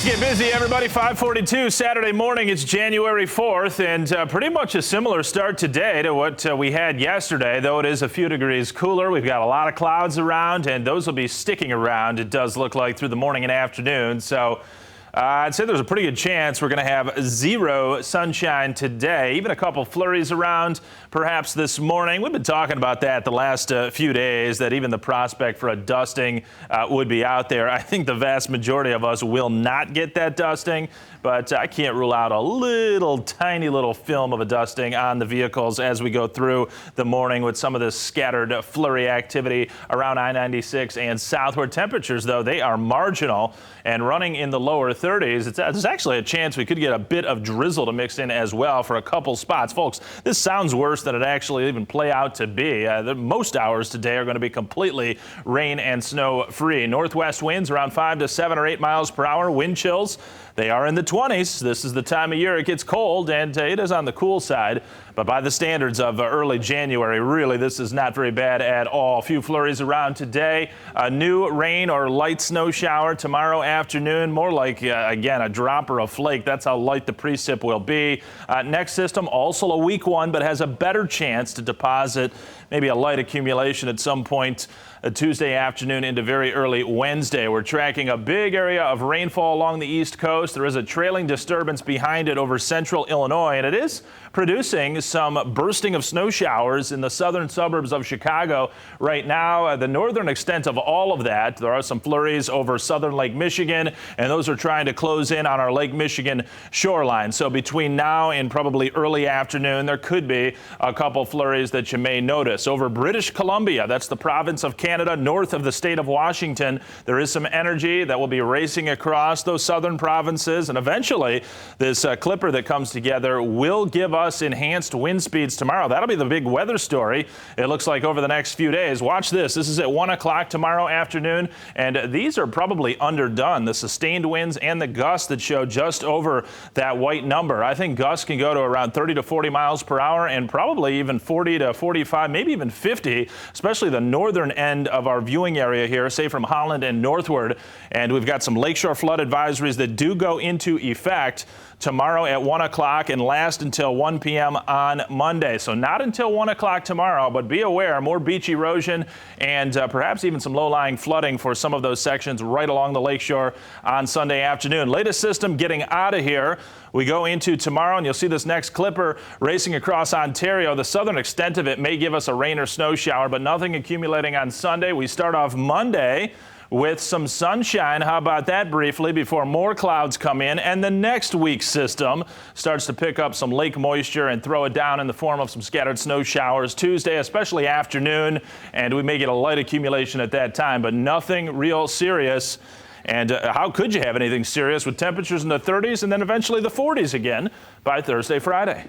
Let's get busy, everybody. 5:42 Saturday morning. It's January 4th, and pretty much a similar start today to what we had yesterday, though it is a few degrees cooler. We've got a lot of clouds around, and those will be sticking around, it does look like, through the morning and afternoon. So I'd say there's a pretty good chance we're going to have zero sunshine today, even a couple flurries around perhaps this morning. We've been talking about that the last few days, that even the prospect for a dusting would be out there. I think the vast majority of us will not get that dusting, but I can't rule out a tiny little film of a dusting on the vehicles as we go through the morning with some of this scattered flurry activity around I-96 and southward. Temperatures, though, they are marginal and running in the lower 30s. There's actually a chance we could get a bit of drizzle to mix in as well for a couple spots. Folks, this sounds worse than it actually even play out to be. Most hours today are going to be completely rain and snow free. Northwest winds around 5 to 7 or 8 miles per hour. Wind chills, they are in the 20s. This is the time of year it gets cold, and it is on the cool side. But by the standards of early January, really, this is not very bad at all. A few flurries around today. A new rain or light snow shower tomorrow afternoon. More like, again, a drop or a flake. That's how light the precip will be. Next system, also a weak one, but has a better chance to deposit maybe a light accumulation at some point Tuesday afternoon into very early Wednesday. We're tracking a big area of rainfall along the East Coast. There is a trailing disturbance behind it over central Illinois, and it is producing some bursting of snow showers in the southern suburbs of Chicago right now. The northern extent of all of that, there are some flurries over southern Lake Michigan, and those are trying to close in on our Lake Michigan shoreline. So between now and probably early afternoon, there could be a couple flurries that you may notice. Over British Columbia, that's the province of Canada, north of the state of Washington, there is some energy that will be racing across those southern provinces, and eventually this clipper that comes together will give us enhanced wind speeds tomorrow. That'll be the big weather story, it looks like, over the next few days. Watch this. This is at 1 o'clock tomorrow afternoon, and these are probably underdone. The sustained winds and the gusts that show just over that white number. I think gusts can go to around 30 to 40 miles per hour and probably even 40 to 45, maybe even 50, especially the northern end of our viewing area here, say from Holland and northward. And we've got some lakeshore flood advisories that do go into effect tomorrow at 1 o'clock and last until 1 p.m. on Monday. So not until 1 o'clock tomorrow, but be aware, more beach erosion and perhaps even some low-lying flooding for some of those sections right along the lakeshore on Sunday afternoon. Latest system getting out of here. We go into tomorrow, and you'll see this next clipper racing across Ontario. The southern extent of it may give us a rain or snow shower, but nothing accumulating on Sunday. We start off Monday with some sunshine. How about that briefly before more clouds come in, and the next week's system starts to pick up some lake moisture and throw it down in the form of some scattered snow showers Tuesday, especially afternoon, and we may get a light accumulation at that time, but nothing real serious. And how could you have anything serious with temperatures in the 30s and then eventually the 40s again by Thursday, Friday?